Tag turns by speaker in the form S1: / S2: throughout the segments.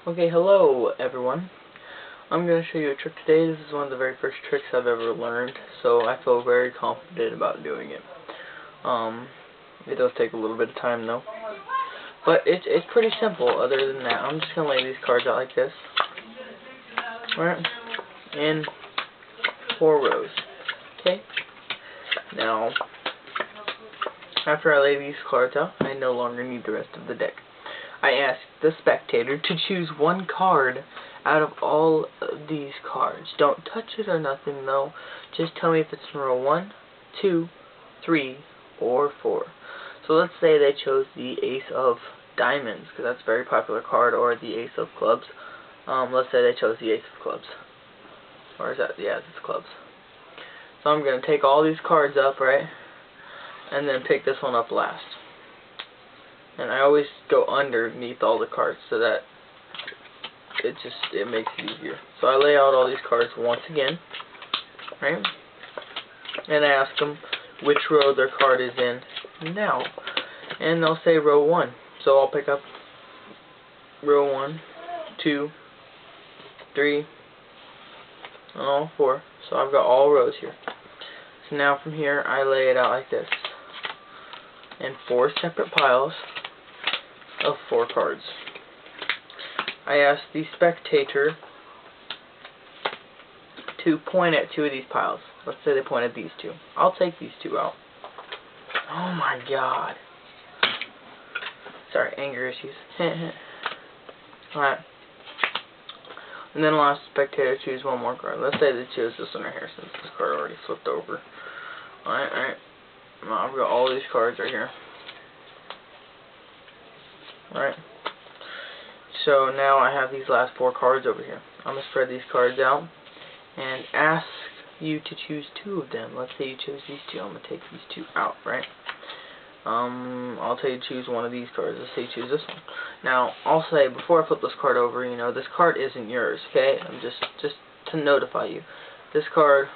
S1: Okay, hello everyone. I'm going to show you a trick today. This is one of the very first tricks I've ever learned, so I feel very confident about doing it. It does take a little bit of time though, but it's pretty simple. Other than that, I'm just going to lay these cards out like this, right, in 4 rows. Okay. Now, after I lay these cards out, I no longer need the rest of the deck. I ask the spectator to choose one card out of all of these cards. Don't touch it or nothing though. Just tell me if it's in row 1, 2, 3, or 4. So let's say they chose the Ace of Diamonds, because that's a very popular card, or the Ace of Clubs. Let's say they chose the Ace of Clubs. Or is that, yeah, it's Clubs. So I'm going to take all these cards up, right, and then pick this one up last. And I always go underneath all the cards so that it makes it easier. So I lay out all these cards once again, right? And I ask them which row their card is in now. And they'll say row 1. So I'll pick up row 1, 2, 3, and all 4. So I've got all rows here. So now from here I lay it out like this, in 4 separate piles of 4 cards. I ask the spectator to point at 2 of these piles. Let's say they point at these 2. I'll take these 2 out. Oh my god. Sorry, anger issues. Alright. And then I'll ask the spectator to choose one more card. Let's say they choose this one right here, since this card already flipped over. Alright. Now I've got all these cards right here. Right. So now I have these last 4 cards over here. I'm going to spread these cards out and ask you to choose 2 of them. Let's say you chose these 2. I'm going to take these 2 out, right? I'll tell you to choose one of these cards. Let's say you choose this one. Now, I'll say, before I flip this card over, you know, this card isn't yours, okay? I'm just to notify you. This card,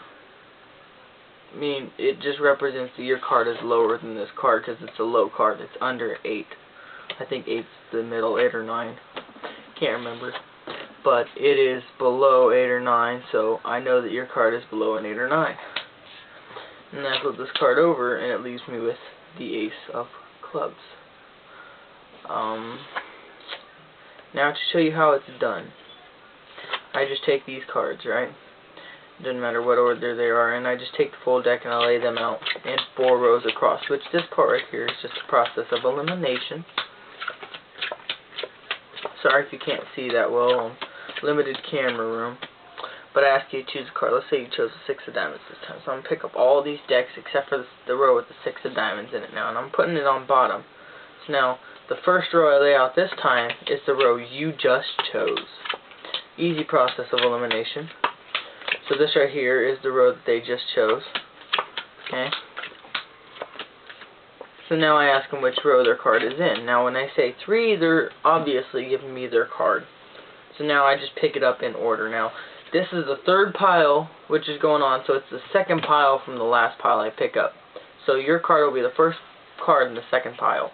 S1: it just represents that your card is lower than this card because it's a low card. It's under 8. I think 8's the middle, 8 or 9. Can't remember. But it is below 8 or 9, so I know that your card is below an 8 or 9. And I flip this card over, and it leaves me with the Ace of Clubs. Now to show you how it's done, I just take these cards, right? Doesn't matter what order they are, and I just take the full deck and I lay them out in 4 rows across, which this part right here is just a process of elimination. Sorry if you can't see that well, limited camera room. But I ask you to choose a card. Let's say you chose the 6 of Diamonds this time. So I'm going to pick up all these decks except for the row with the 6 of Diamonds in it now. And I'm putting it on bottom. So now, the first row I lay out this time is the row you just chose. Easy process of elimination. So this right here is the row that they just chose. Okay. So now I ask them which row their card is in. Now when I say 3, they're obviously giving me their card. So now I just pick it up in order. Now this is the 3rd pile which is going on, so it's the 2nd pile from the last pile I pick up. So your card will be the 1st card in the 2nd pile.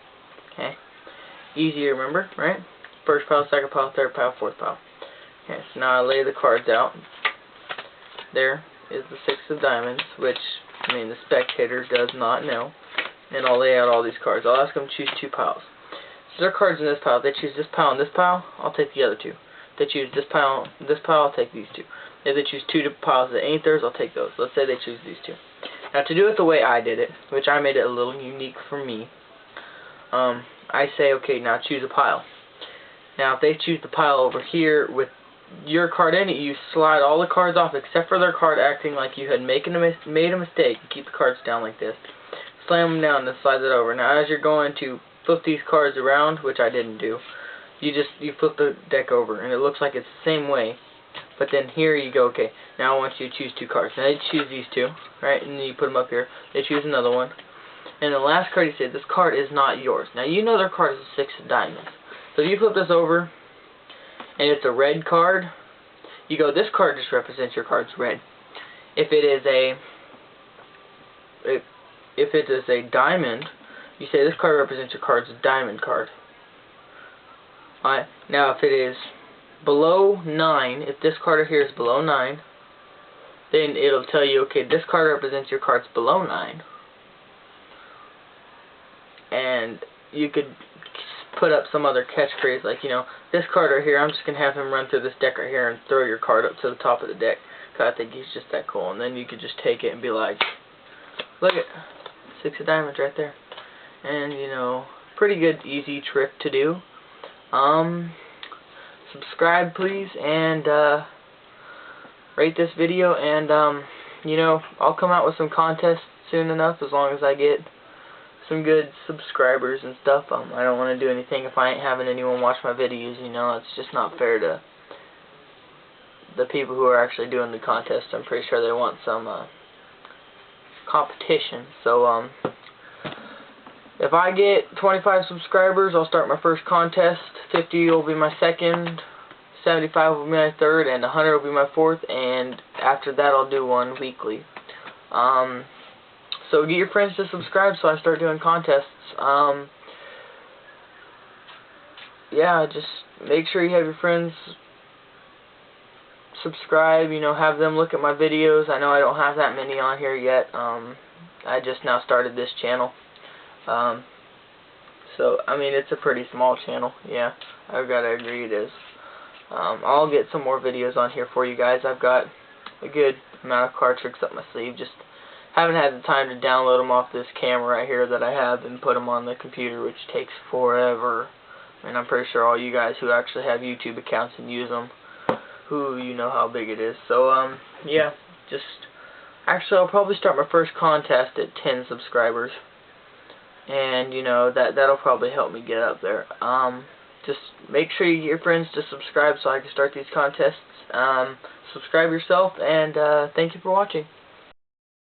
S1: Okay? Easy to remember, right? 1st pile, 2nd pile, 3rd pile, 4th pile. Okay, so now I lay the cards out. There is the 6 of Diamonds, which, the spectator does not know. And I'll lay out all these cards. I'll ask them to choose 2 piles. So there are cards in this pile. If they choose this pile and this pile, I'll take the other 2. If they choose this pile, I'll take these 2. If they choose 2 piles that ain't theirs, I'll take those. Let's say they choose these 2. Now to do it the way I did it, which I made it a little unique for me, I say, okay, now choose a pile. Now if they choose the pile over here with your card in it, you slide all the cards off except for their card acting like you had made a mistake. You keep the cards down like this. Slam them down and slide it over. Now as you're going to flip these cards around, which I didn't do, you flip the deck over and it looks like it's the same way. But then here you go, okay, now I want you to choose 2 cards. Now they choose these 2, right, and then you put them up here. They choose another one. And the last card you say, this card is not yours. Now you know their card is a 6 of Diamonds. So if you flip this over and it's a red card, you go, this card just represents your card's red. If it is a diamond, you say this card represents your card's diamond card. Alright, now if it is below 9, if this card here is below 9, then it'll tell you, okay, this card represents your cards below 9. And you could put up some other catchphrase, like, you know, this card right here, I'm just going to have him run through this deck right here and throw your card up to the top of the deck, because I think he's just that cool. And then you could just take it and be like, look at 6 of diamonds right there. And, you know, pretty good, easy trick to do. Subscribe, please, and rate this video, and, you know, I'll come out with some contests soon enough, as long as I get some good subscribers and stuff. I don't want to do anything if I ain't having anyone watch my videos, you know. It's just not fair to the people who are actually doing the contest. I'm pretty sure they want some competition. So, if I get 25 subscribers, I'll start my first contest. 50 will be my second, 75 will be my third, and 100 will be my fourth, and after that I'll do one weekly. So get your friends to subscribe so I start doing contests. Yeah, just make sure you have your friends subscribe, you know, have them look at my videos. I know I don't have that many on here yet. I just now started this channel. So, I mean, it's a pretty small channel. Yeah, I've got to agree it is. I'll get some more videos on here for you guys. I've got a good amount of card tricks up my sleeve. Just haven't had the time to download them off this camera right here that I have and put them on the computer, which takes forever. And I'm pretty sure all you guys who actually have YouTube accounts and use them, you know how big it is. So, yeah, actually I'll probably start my first contest at 10 subscribers. And, you know, that'll probably help me get up there. Just make sure you get your friends to subscribe so I can start these contests. Subscribe yourself, and thank you for watching.